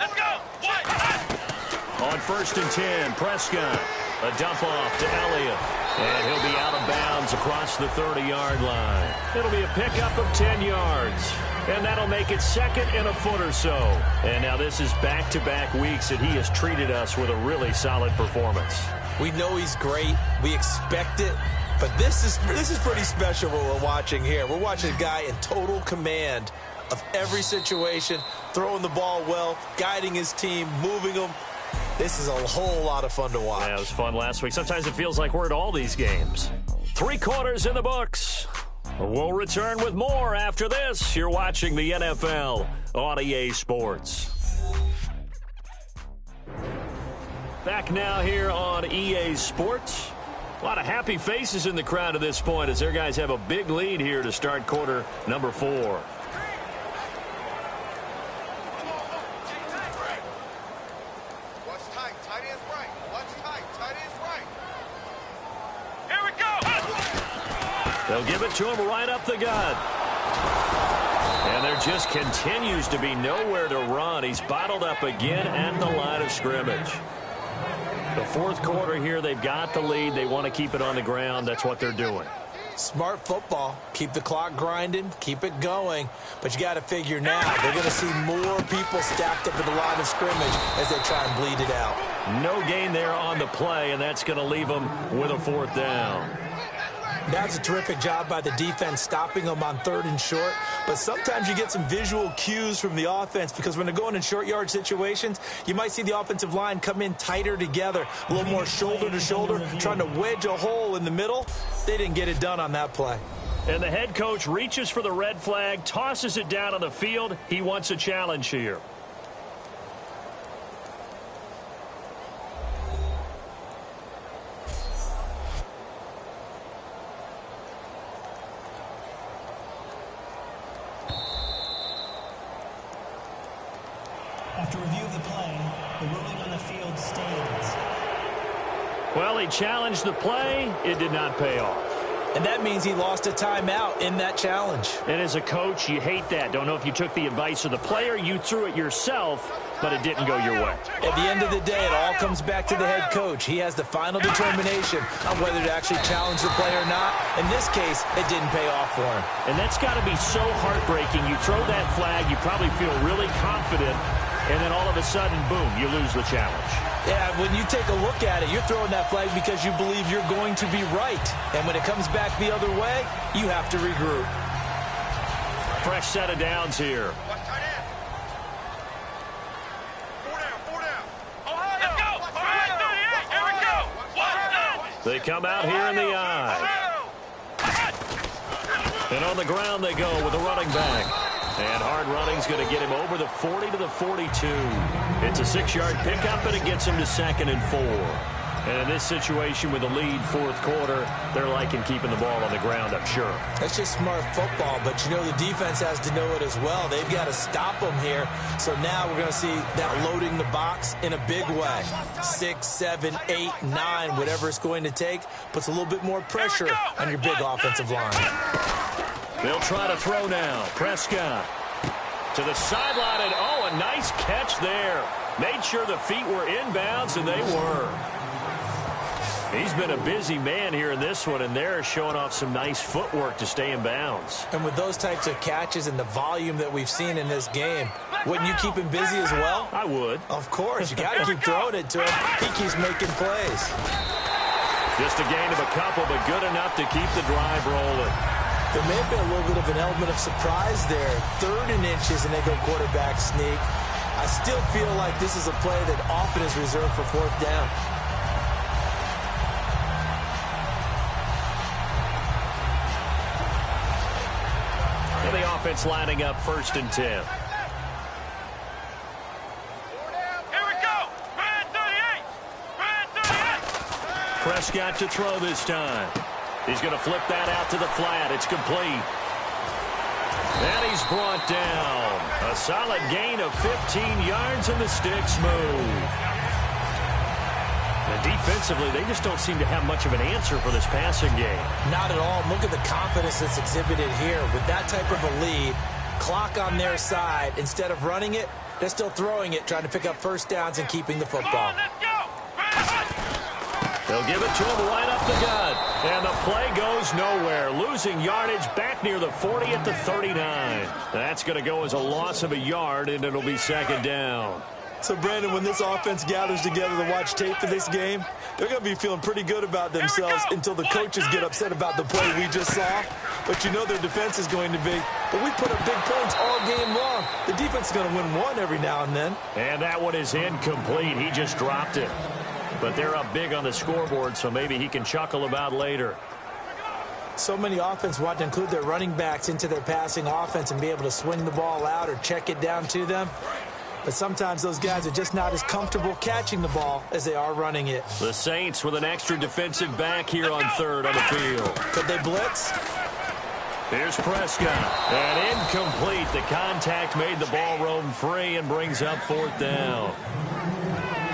Let's go. What? On 1st and 10, Prescott. A dump off to Elliott. And he'll be out of bounds across the 30-yard line. It'll be a pickup of 10 yards. And that'll make it 2nd and a foot or so. And now this is back-to-back weeks that he has treated us with a really solid performance. We know he's great. We expect it. But this is pretty special what we're watching here. We're watching a guy in total command of every situation, throwing the ball well, guiding his team, moving them. This is a whole lot of fun to watch. Yeah, it was fun last week. Sometimes it feels like we're at all these games. 3 quarters in the books. We'll return with more after this. You're watching the NFL on EA Sports. Back now here on EA Sports. A lot of happy faces in the crowd at this point as their guys have a big lead here to start quarter number 4. They'll give it to him right up the gut. And there just continues to be nowhere to run. He's bottled up again at the line of scrimmage. The 4th quarter here, they've got the lead. They want to keep it on the ground. That's what they're doing. Smart football. Keep the clock grinding. Keep it going. But you got to figure now, they're going to see more people stacked up at the line of scrimmage as they try and bleed it out. No gain there on the play, and that's going to leave them with a 4th down. That's a terrific job by the defense stopping them on 3rd and short. But sometimes you get some visual cues from the offense because when they're going in short yard situations, you might see the offensive line come in tighter together, a little more shoulder to shoulder, trying to wedge a hole in the middle. They didn't get it done on that play. And the head coach reaches for the red flag, tosses it down on the field. He wants a challenge here. After review of the play, the ruling on the field stands. Well, he challenged the play. It did not pay off. And that means he lost a timeout in that challenge. And as a coach, you hate that. Don't know if you took the advice of the player. You threw it yourself, but it didn't go your way. At the end of the day, it all comes back to the head coach. He has the final determination on whether to actually challenge the play or not. In this case, it didn't pay off for him. And that's got to be so heartbreaking. You throw that flag, you probably feel really confident, and then all of a sudden, boom, you lose the challenge. Yeah, when you take a look at it, you're throwing that flag because you believe you're going to be right. And when it comes back the other way, you have to regroup. Fresh set of downs here. They come out here in the eye. And on the ground they go with the running back. And hard running's going to get him over the 40 to the 42. It's a 6-yard pickup, and it gets him to 2nd and 4. And in this situation with the lead 4th quarter, they're liking keeping the ball on the ground, I'm sure. That's just smart football, but you know the defense has to know it as well. They've got to stop them here. So now we're going to see that loading the box in a big way. 6, 7, 8, 9, whatever it's going to take, puts a little bit more pressure on your big offensive line. They'll try to throw now. Prescott to the sideline, and oh, a nice catch there. Made sure the feet were inbounds, and they were. He's been a busy man here in this one, and they're showing off some nice footwork to stay in bounds. And with those types of catches and the volume that we've seen in this game, wouldn't you keep him busy as well? I would. Of course. You got to keep throwing it to him. He keeps making plays. Just a gain of a couple, but good enough to keep the drive rolling. There may have been a little bit of an element of surprise there. 3rd and inches, and they go quarterback sneak. I still feel like this is a play that often is reserved for 4th down. And the offense lining up 1st and 10. Here we go. Red 38. Red 38. Prescott to throw this time. He's going to flip that out to the flat. It's complete. And he's brought down. A solid gain of 15 yards, and the sticks move. And defensively, they just don't seem to have much of an answer for this passing game. Not at all. Look at the confidence that's exhibited here. With that type of a lead, clock on their side, instead of running it, they're still throwing it, trying to pick up first downs and keeping the football. They'll give it to him right up the gut. And the play goes nowhere. Losing yardage back near the 40 at the 39. That's going to go as a loss of a yard, and it'll be second down. So, Brandon, when this offense gathers together to watch tape for this game, they're going to be feeling pretty good about themselves until the coaches get upset about the play we just saw. But you know their defense is going to be, but we put up big points all game long. The defense is going to win one every now and then. And that one is incomplete. He just dropped it. But they're up big on the scoreboard, so maybe he can chuckle about later. So many offenses want to include their running backs into their passing offense and be able to swing the ball out or check it down to them. But sometimes those guys are just not as comfortable catching the ball as they are running it. The Saints with an extra defensive back here on third on the field. Could they blitz? Here's Prescott. And incomplete. The contact made the ball roam free and brings up fourth down.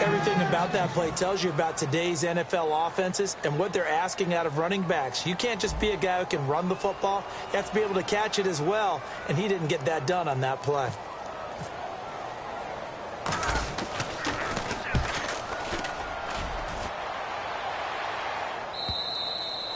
Everything about that play tells you about today's NFL offenses and what they're asking out of running backs. You can't just be a guy who can run the football. You have to be able to catch it as well, and he didn't get that done on that play.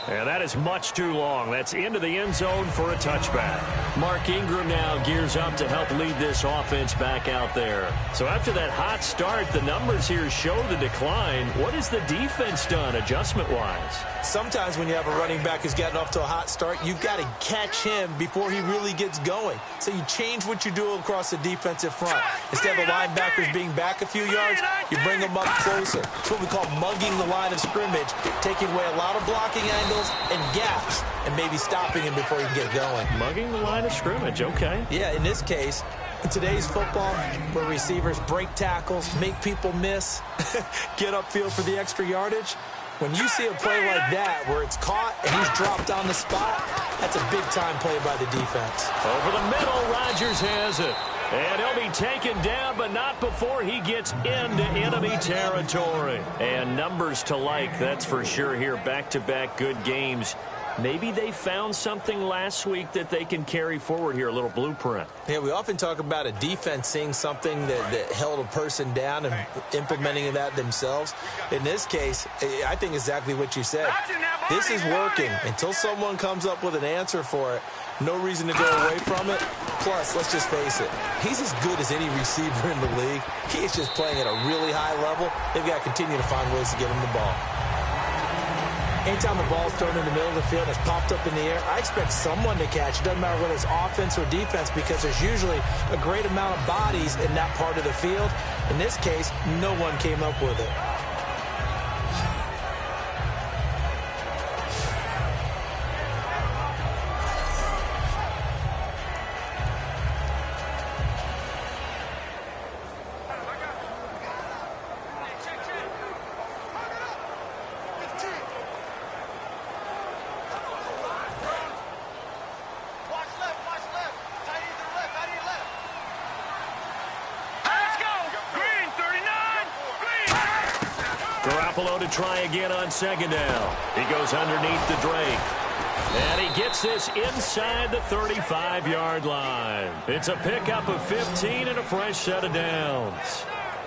And that is much too long. That's into the end zone for a touchback. Mark Ingram now gears up to help lead this offense back out there. So after that hot start, the numbers here show the decline. What has the defense done adjustment-wise? Sometimes when you have a running back who's gotten off to a hot start, you've got to catch him before he really gets going. So you change what you do across the defensive front. Instead of the linebackers being back a few yards, you bring them up closer. It's what we call mugging the line of scrimmage, taking away a lot of blocking angles and gaps, and maybe stopping him before he can get going. Mugging the line of scrimmage, okay. Yeah, in this case, in today's football, where receivers break tackles, make people miss, get upfield for the extra yardage, when you see a play like that where it's caught and he's dropped on the spot, that's a big-time play by the defense. Over the middle, Rodgers has it. And he'll be taken down, but not before he gets into enemy territory. And numbers to like, that's for sure here. Back-to-back good games. Maybe they found something last week that they can carry forward here, a little blueprint. Yeah, we often talk about a defense seeing something that held a person down and implementing that themselves. In this case, I think exactly what you said. This is working until someone comes up with an answer for it. No reason to go away from it. Plus, let's just face it, he's as good as any receiver in the league. He is just playing at a really high level. They've got to continue to find ways to get him the ball. Anytime the ball's thrown in the middle of the field, it's popped up in the air, I expect someone to catch. It doesn't matter whether it's offense or defense, because there's usually a great amount of bodies in that part of the field. In this case, no one came up with it. To try again on second down. He goes underneath to Drake. And he gets this inside the 35-yard line. It's a pickup of 15 and a fresh set of downs.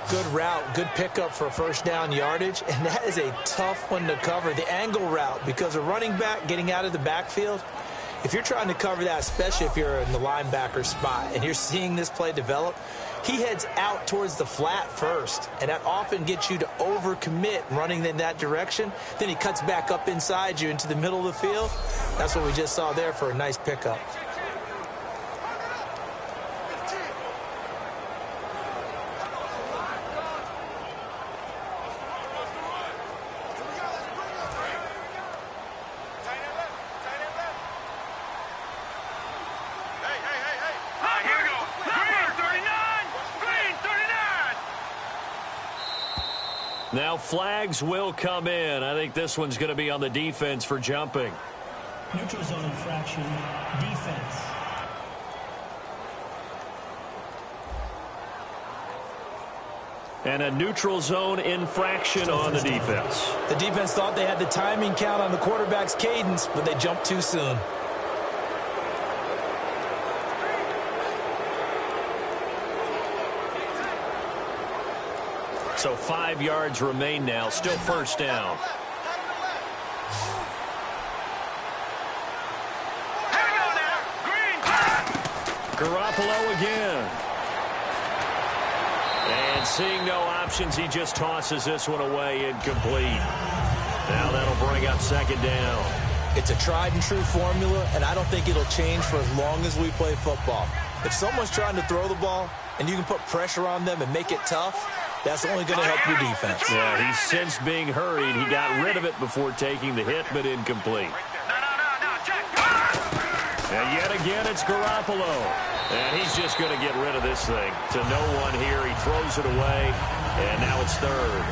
Good route, good pickup for first down yardage, and that is a tough one to cover, the angle route, because a running back getting out of the backfield, if you're trying to cover that, especially if you're in the linebacker spot and you're seeing this play develop, he heads out towards the flat first, and that often gets you to overcommit running in that direction. Then he cuts back up inside you into the middle of the field. That's what we just saw there for a nice pickup. Now flags will come in. I think this one's going to be on the defense for jumping. Neutral zone infraction, defense. And a neutral zone infraction on the defense. The defense thought they had the timing count on the quarterback's cadence, but they jumped too soon. So 5 yards remain now, still first down. Garoppolo again. And seeing no options, he just tosses this one away, incomplete. Now that'll bring up second down. It's a tried and true formula, and I don't think it'll change for as long as we play football. If someone's trying to throw the ball and you can put pressure on them and make it tough, that's only going to help your defense. Yeah, he's since being hurried. He got rid of it before taking the hit, but incomplete. And yet again, it's Garoppolo. And he's just going to get rid of this thing. To no one here. He throws it away, and now it's third.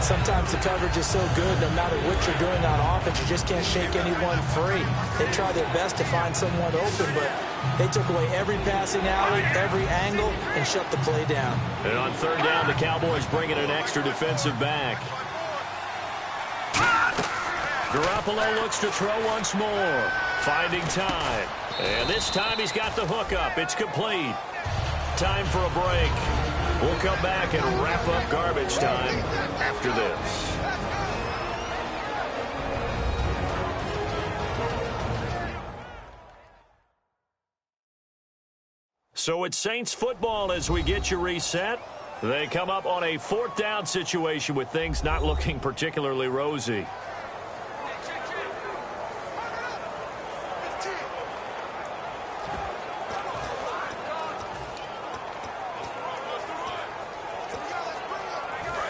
Sometimes the coverage is so good, no matter what you're doing on offense, you just can't shake anyone free. They try their best to find someone open, but they took away every passing alley, every angle, and shut the play down. And on third down, the Cowboys bring in an extra defensive back. Garoppolo looks to throw once more, finding time. And this time he's got the hook up. It's complete. Time for a break. We'll come back and wrap up garbage time after this. So it's Saints football as we get you reset. They come up on a fourth down situation with things not looking particularly rosy.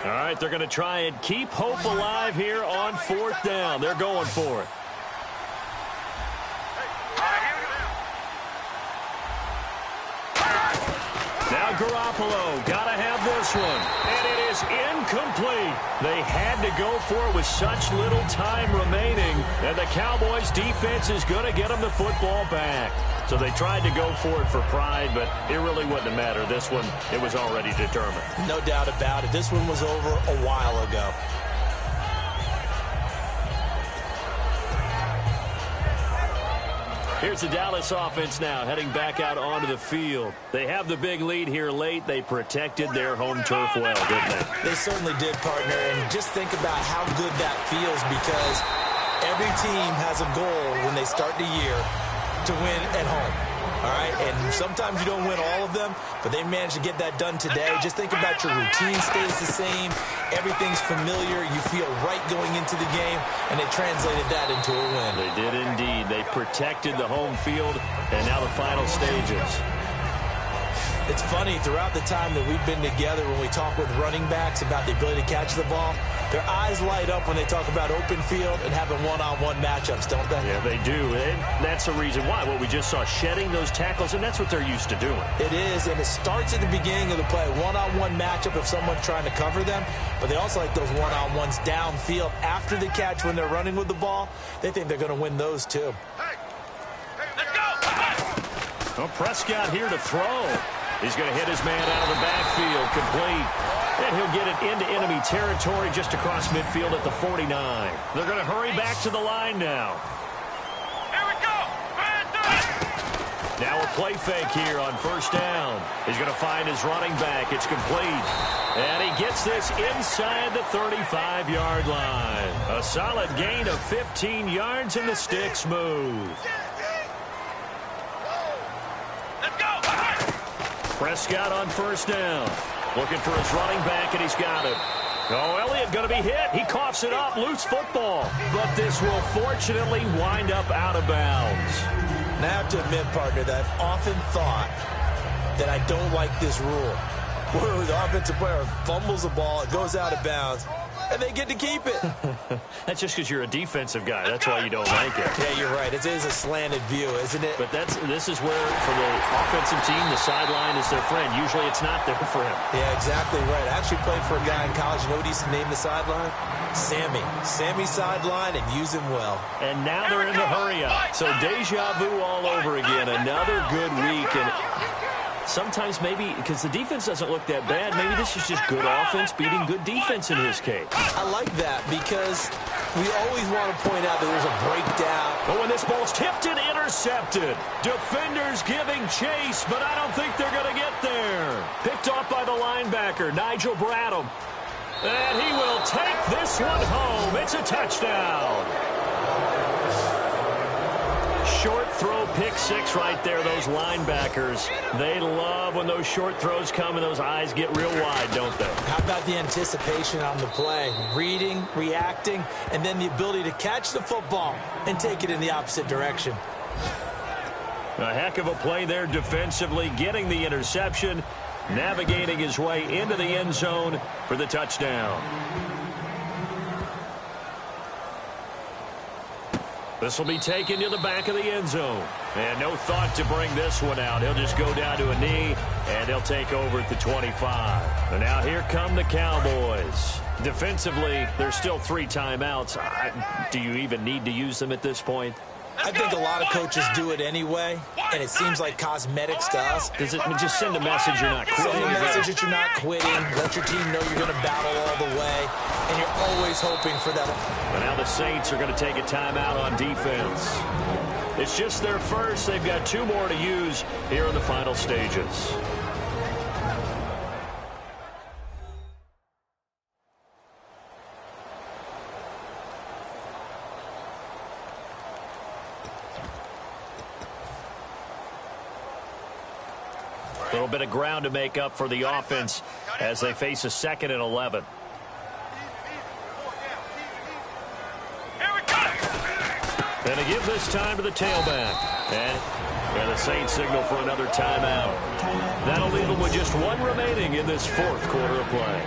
All right, they're going to try and keep hope alive here on fourth down. They're going for it. Now Garoppolo, got to have this one. And it is incomplete. They had to go for it with such little time remaining. And the Cowboys defense is going to get them the football back. So they tried to go for it for pride, but it really wouldn't have mattered. This one, it was already determined. No doubt about it. This one was over a while ago. Here's the Dallas offense now, heading back out onto the field. They have the big lead here late. They protected their home turf well, didn't they? They certainly did, partner. And just think about how good that feels, because every team has a goal when they start the year to win at home. All right, and sometimes you don't win all of them, but they managed to get that done today. Just think about your routine stays the same. Everything's familiar. You feel right going into the game, and they translated that into a win. They did indeed. They protected the home field, and now the final stages. It's funny, throughout the time that we've been together, when we talk with running backs about the ability to catch the ball, their eyes light up when they talk about open field and having one-on-one matchups, don't they? Yeah, they do. And that's the reason why. Well, we just saw shedding those tackles, and that's what they're used to doing. It is, and it starts at the beginning of the play. One-on-one matchup if someone's trying to cover them, but they also like those one-on-ones downfield after the catch when they're running with the ball. They think they're going to win those, too. Let's go! Well, Prescott here to throw. He's going to hit his man out of the backfield, complete. And he'll get it into enemy territory just across midfield at the 49. They're going to hurry back to the line now. Here we go! Now a play fake here on first down. He's going to find his running back. It's complete. And he gets this inside the 35-yard line. A solid gain of 15 yards, and the sticks move. Let's go! Prescott on first down. Looking for his running back, and he's got it. Oh, Elliott going to be hit. He coughs it up. Loose football. But this will fortunately wind up out of bounds. And I have to admit, partner, that I've often thought that I don't like this rule, where the offensive player fumbles the ball, it goes out of bounds, and they get to keep it. That's just because you're a defensive guy. That's why you don't like it. Yeah, you're right. It is a slanted view, isn't it? But this is where, for the offensive team, the sideline is their friend. Usually it's not their friend. Yeah, exactly right. I actually played for a guy in college. You know what he used to name the sideline? Sammy. Sammy sideline, and use him well. And now they're in the hurry-up. So deja vu all over again. Another good week. And sometimes maybe because the defense doesn't look that bad, maybe this is just good offense beating good defense in his case. I like that because we always want to point out that there's a breakdown. Oh, and this ball's tipped and intercepted. Defenders giving chase, but I don't think they're going to get there. Picked off by the linebacker, Nigel Bradham. And he will take this one home. It's a touchdown. Short throw, pick six right there. Those linebackers, they love when those short throws come and those eyes get real wide, don't they? How about the anticipation on the play? Reading, reacting, and then the ability to catch the football and take it in the opposite direction. A heck of a play there defensively, getting the interception, navigating his way into the end zone for the touchdown. This will be taken to the back of the end zone. And no thought to bring this one out. He'll just go down to a knee, and he'll take over at the 25. And now here come the Cowboys. Defensively, there's still 3 timeouts. Do you even need to use them at this point? I think a lot of coaches do it anyway, and it seems like cosmetics to us. Does it just send a message you're not quitting? Send a message that you're not quitting. Let your team know you're going to battle all the way, and you're always hoping for that. And now the Saints are going to take a timeout on defense. It's just their first. They've got 2 more to use here in the final stages. A little bit of ground to make up for the offense as they face a 2nd and 11. And to give this time to the tailback. And the Saints signal for another timeout. That'll leave them with just 1 remaining in this 4th quarter of play.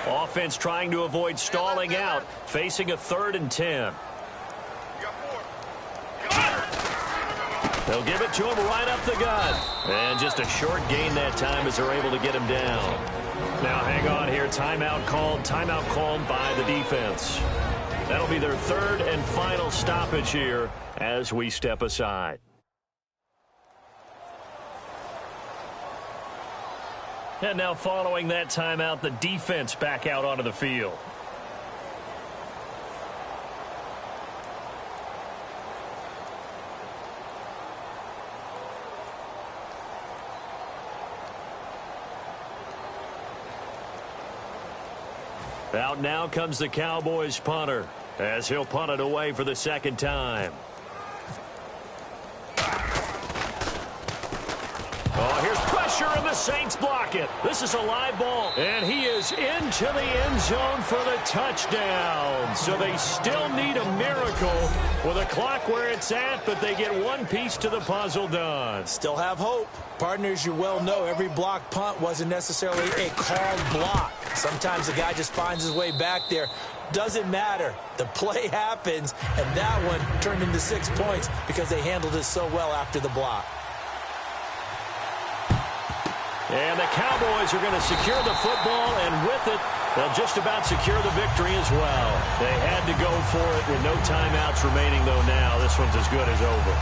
Offense trying to avoid stalling out, facing a 3rd and 10. They'll give it to him right up the gut. And just a short gain that time as they're able to get him down. Now hang on here. Timeout called by the defense. That'll be their 3rd and final stoppage here as we step aside. And now following that timeout, the defense back out onto the field. Out now comes the Cowboys punter as he'll punt it away for the 2nd time. Oh, here's pressure, and the Saints block it. This is a live ball, and he is into the end zone for the touchdown. So they still need a miracle with a clock where it's at, but they get 1 piece to the puzzle done. Still have hope. Partners, you well know every block punt wasn't necessarily a called block. Sometimes the guy just finds his way back there. Doesn't matter. The play happens, and that one turned into 6 points because they handled it so well after the block. And the Cowboys are going to secure the football, and with it, they'll just about secure the victory as well. They had to go for it with no timeouts remaining, though now this one's as good as over.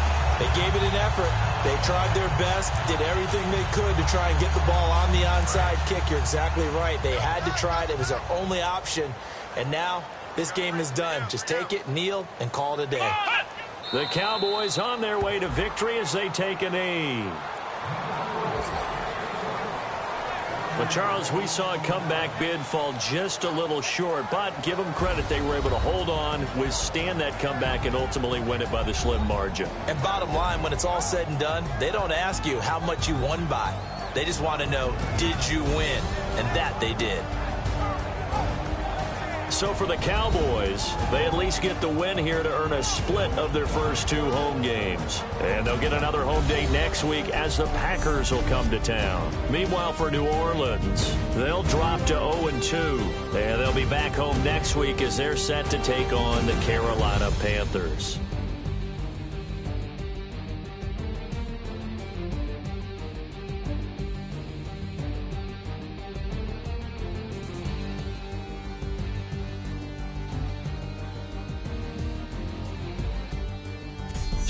They gave it an effort. They tried their best, did everything they could to try and get the ball on the onside kick. You're exactly right. They had to try it. It was their only option. And now this game is done. Just take it, kneel, and call it a day. The Cowboys on their way to victory as they take a knee. But, Charles, we saw a comeback bid fall just a little short, but give them credit. They were able to hold on, withstand that comeback, and ultimately win it by the slim margin. And bottom line, when it's all said and done, they don't ask you how much you won by. They just want to know, did you win? And that they did. So for the Cowboys, they at least get the win here to earn a split of their first 2 home games. And they'll get another home date next week as the Packers will come to town. Meanwhile, for New Orleans, they'll drop to 0-2. And they'll be back home next week as they're set to take on the Carolina Panthers.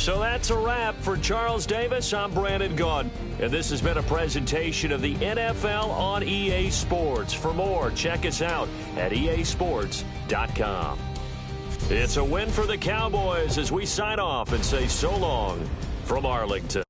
So that's a wrap. For Charles Davis, I'm Brandon Gaudin. And this has been a presentation of the NFL on EA Sports. For more, check us out at easports.com. It's a win for the Cowboys as we sign off and say so long from Arlington.